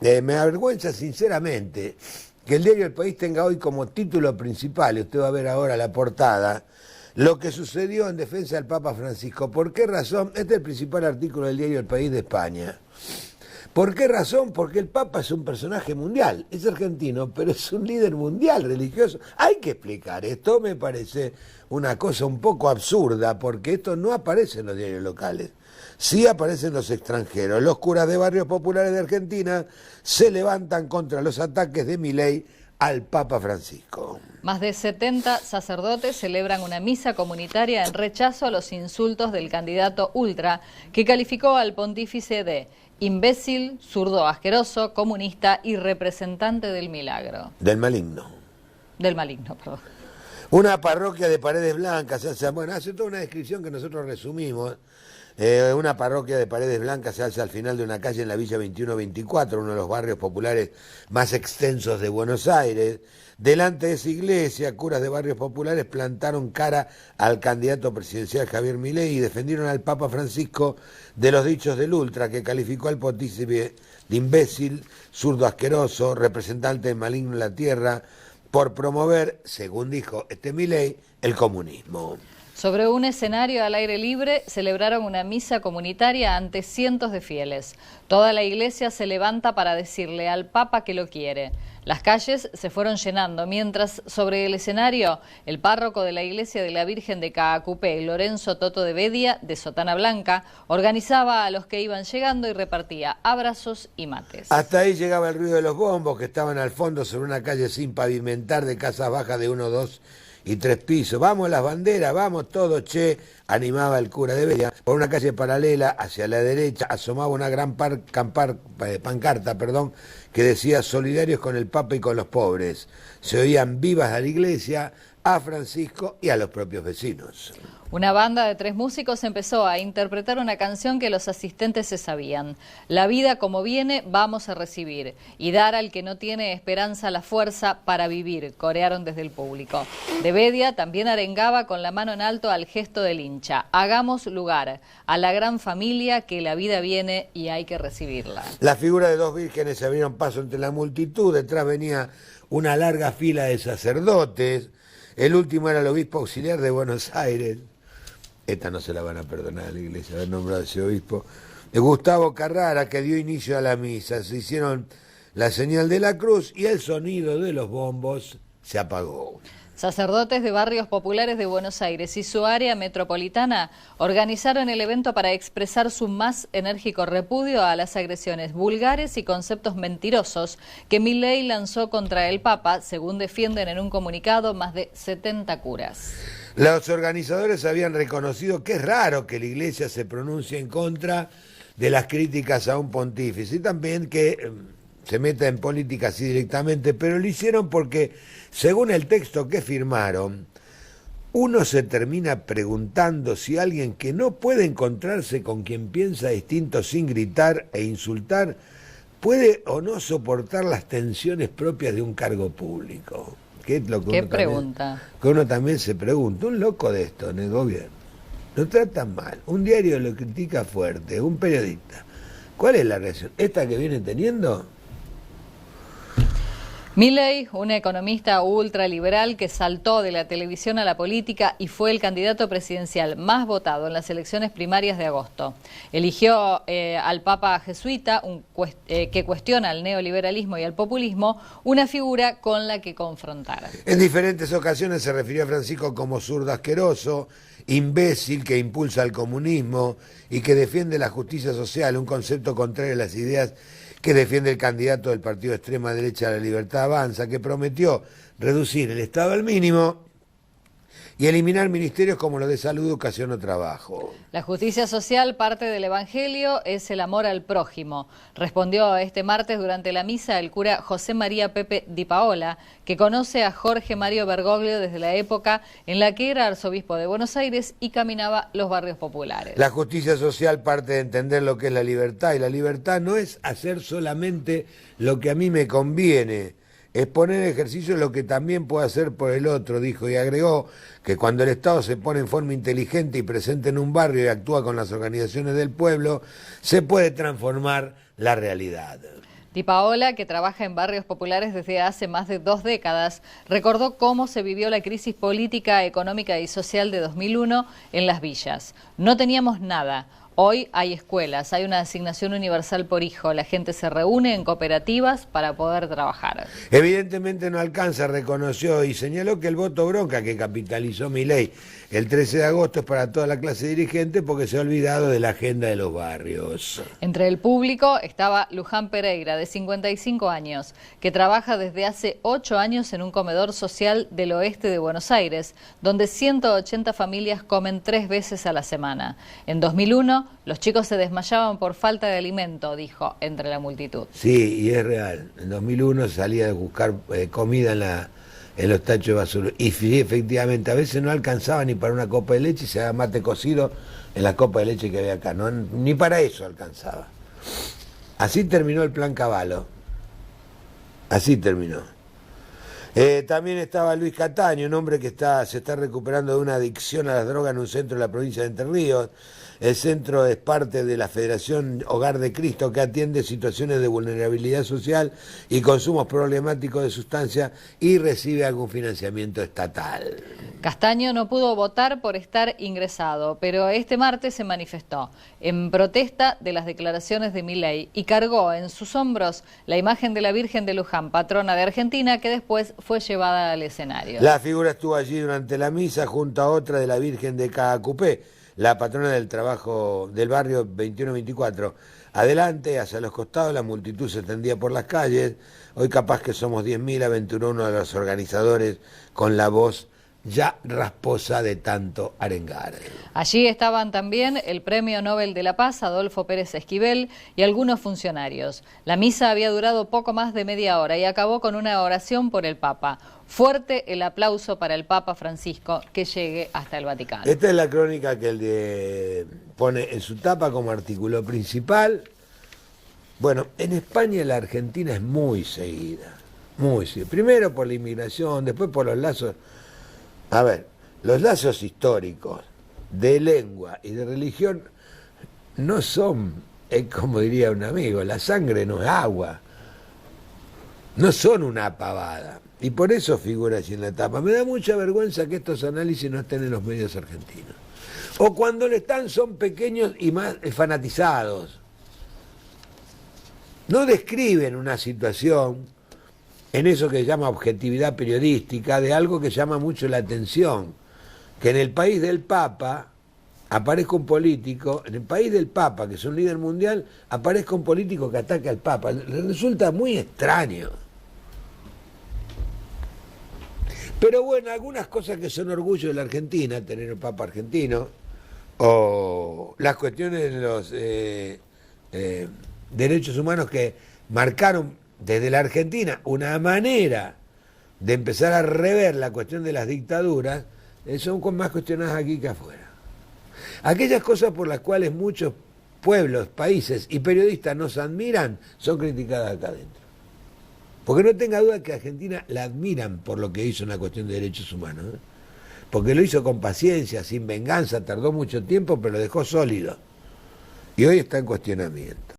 Me avergüenza sinceramente que el diario El País tenga hoy como título principal, y usted va a ver ahora la portada, lo que sucedió en defensa del Papa Francisco. ¿Por qué razón? Este es el principal artículo del diario El País de España. ¿Por qué razón? Porque el Papa es un personaje mundial, es argentino, pero es un líder mundial religioso. Hay que explicar, esto me parece una cosa un poco absurda, porque esto no aparece en los diarios locales. Sí aparecen los extranjeros. Los curas de barrios populares de Argentina se levantan contra los ataques de Milei al Papa Francisco. Más de 70 sacerdotes celebran una misa comunitaria en rechazo a los insultos del candidato ultra, que calificó al pontífice de imbécil, zurdo asqueroso, comunista y representante del milagro. Del maligno. Del maligno, perdón. Una parroquia de Paredes Blancas, hace toda una descripción que nosotros resumimos. Una parroquia de Paredes Blancas se alza al final de una calle en la Villa 21-24, uno de los barrios populares más extensos de Buenos Aires. Delante de esa iglesia, curas de barrios populares plantaron cara al candidato presidencial Javier Milei y defendieron al Papa Francisco de los dichos del ultra, que calificó al pontífice de imbécil, zurdo asqueroso, representante del maligno en la tierra, por promover, según dijo Milei, el comunismo. Sobre un escenario al aire libre celebraron una misa comunitaria ante cientos de fieles. Toda la iglesia se levanta para decirle al Papa que lo quiere. Las calles se fueron llenando, mientras sobre el escenario el párroco de la iglesia de la Virgen de Caacupé, Lorenzo Toto de Bedia, de sotana blanca, organizaba a los que iban llegando y repartía abrazos y mates. Hasta ahí llegaba el ruido de los bombos que estaban al fondo sobre una calle sin pavimentar de casas bajas de 1, 2 y 3 pisos. Vamos las banderas, vamos todos, che, animaba el cura de Bedia. Por una calle paralela, hacia la derecha, asomaba una gran pancarta, que decía solidarios con el Papa y con los pobres. Se oían vivas a la iglesia, a Francisco y a los propios vecinos. Una banda de 3 músicos empezó a interpretar una canción que los asistentes se sabían. La vida como viene, vamos a recibir. Y dar al que no tiene esperanza la fuerza para vivir, corearon desde el público. De Bedia también arengaba con la mano en alto al gesto del hincha. Hagamos lugar a la gran familia, que la vida viene y hay que recibirla. La figura de 2 vírgenes se abrieron paso entre la multitud. Detrás venía una larga fila de sacerdotes. El último era el obispo auxiliar de Buenos Aires. Esta no se la van a perdonar a la iglesia, haber nombrado a ese obispo. Gustavo Carrara, que dio inicio a la misa. Se hicieron la señal de la cruz y el sonido de los bombos se apagó. Sacerdotes de barrios populares de Buenos Aires y su área metropolitana organizaron el evento para expresar su más enérgico repudio a las agresiones vulgares y conceptos mentirosos que Milei lanzó contra el Papa, según defienden en un comunicado más de 70 curas. Los organizadores habían reconocido que es raro que la iglesia se pronuncie en contra de las críticas a un pontífice y también que se meta en política así directamente, pero lo hicieron porque, según el texto que firmaron, uno se termina preguntando si alguien que no puede encontrarse con quien piensa distinto sin gritar e insultar puede o no soportar las tensiones propias de un cargo público. ¿Qué es lo que ¿Qué pregunta? Que uno también se pregunta. Un loco de esto en el gobierno lo tratan mal, un diario lo critica fuerte, un periodista. ¿Cuál es la reacción? ¿Esta que viene teniendo? Milei, un economista ultraliberal que saltó de la televisión a la política y fue el candidato presidencial más votado en las elecciones primarias de agosto. Eligió al Papa jesuita, que cuestiona el neoliberalismo y el populismo, una figura con la que confrontar. En diferentes ocasiones se refirió a Francisco como zurdo asqueroso, imbécil que impulsa el comunismo y que defiende la justicia social, un concepto contrario a las ideas que defiende el candidato del partido de extrema derecha La Libertad Avanza, que prometió reducir el Estado al mínimo y eliminar ministerios como los de salud, educación o trabajo. La justicia social, parte del Evangelio, es el amor al prójimo, respondió este martes durante la misa el cura José María Pepe Di Paola, que conoce a Jorge Mario Bergoglio desde la época en la que era arzobispo de Buenos Aires y caminaba los barrios populares. La justicia social parte de entender lo que es la libertad, y la libertad no es hacer solamente lo que a mí me conviene, es poner en ejercicio lo que también puede hacer por el otro, dijo, y agregó que cuando el Estado se pone en forma inteligente y presente en un barrio y actúa con las organizaciones del pueblo, se puede transformar la realidad. Di Paola, que trabaja en barrios populares desde hace más de 2 décadas, recordó cómo se vivió la crisis política, económica y social de 2001 en las villas. No teníamos nada. Hoy hay escuelas, hay una asignación universal por hijo, la gente se reúne en cooperativas para poder trabajar. Evidentemente no alcanza, reconoció y señaló que el voto bronca que capitalizó Milei el 13 de agosto es para toda la clase dirigente porque se ha olvidado de la agenda de los barrios. Entre el público estaba Luján Pereira, de 55 años, que trabaja desde hace 8 años en un comedor social del oeste de Buenos Aires, donde 180 familias comen 3 veces a la semana. En 2001, los chicos se desmayaban por falta de alimento, dijo, entre la multitud. Sí, y es real. En 2001 salía a buscar comida en los tachos de basura. Y sí, efectivamente, a veces no alcanzaba ni para una copa de leche y se daba mate cocido en la copa de leche que había acá. No, ni para eso alcanzaba. Así terminó el plan Cavallo. Así terminó. También estaba Luis Cataño, un hombre que se está recuperando de una adicción a las drogas en un centro de la provincia de Entre Ríos. El centro es parte de la Federación Hogar de Cristo, que atiende situaciones de vulnerabilidad social y consumos problemáticos de sustancias y recibe algún financiamiento estatal. Castaño no pudo votar por estar ingresado, pero este martes se manifestó en protesta de las declaraciones de Milei y cargó en sus hombros la imagen de la Virgen de Luján, patrona de Argentina, que después fue llevada al escenario. La figura estuvo allí durante la misa junto a otra de la Virgen de Caacupé, la patrona del trabajo del barrio 21-24. Adelante, hacia los costados, la multitud se tendía por las calles. Hoy capaz que somos 10.000, aventuró uno de los organizadores con la voz ya rasposa de tanto arengar. Allí estaban también el Premio Nobel de la Paz, Adolfo Pérez Esquivel, y algunos funcionarios. La misa había durado poco más de media hora y acabó con una oración por el Papa. Fuerte el aplauso para el Papa Francisco que llegue hasta el Vaticano. Esta es la crónica que pone en su tapa como artículo principal. Bueno, en España la Argentina es muy seguida, muy seguida. Primero por la inmigración, después por los lazos. A ver, los lazos históricos de lengua y de religión no son, como diría un amigo, la sangre no es agua, no son una pavada. Y por eso figura así en la tapa. Me da mucha vergüenza que estos análisis no estén en los medios argentinos. O cuando le están son pequeños y más fanatizados. No describen una situación en eso que se llama objetividad periodística, de algo que llama mucho la atención, que en el país del Papa aparezca un político, en el país del Papa, que es un líder mundial, aparezca un político que ataque al Papa. Le resulta muy extraño. Pero bueno, algunas cosas que son orgullo de la Argentina, tener un Papa argentino, o las cuestiones de los derechos humanos que marcaron desde la Argentina una manera de empezar a rever la cuestión de las dictaduras, son más cuestionadas aquí que afuera. Aquellas cosas por las cuales muchos pueblos, países y periodistas nos admiran, son criticadas acá adentro. Porque no tenga duda que a Argentina la admiran por lo que hizo en la cuestión de derechos humanos, ¿eh? Porque lo hizo con paciencia, sin venganza, tardó mucho tiempo, pero lo dejó sólido. Y hoy está en cuestionamiento.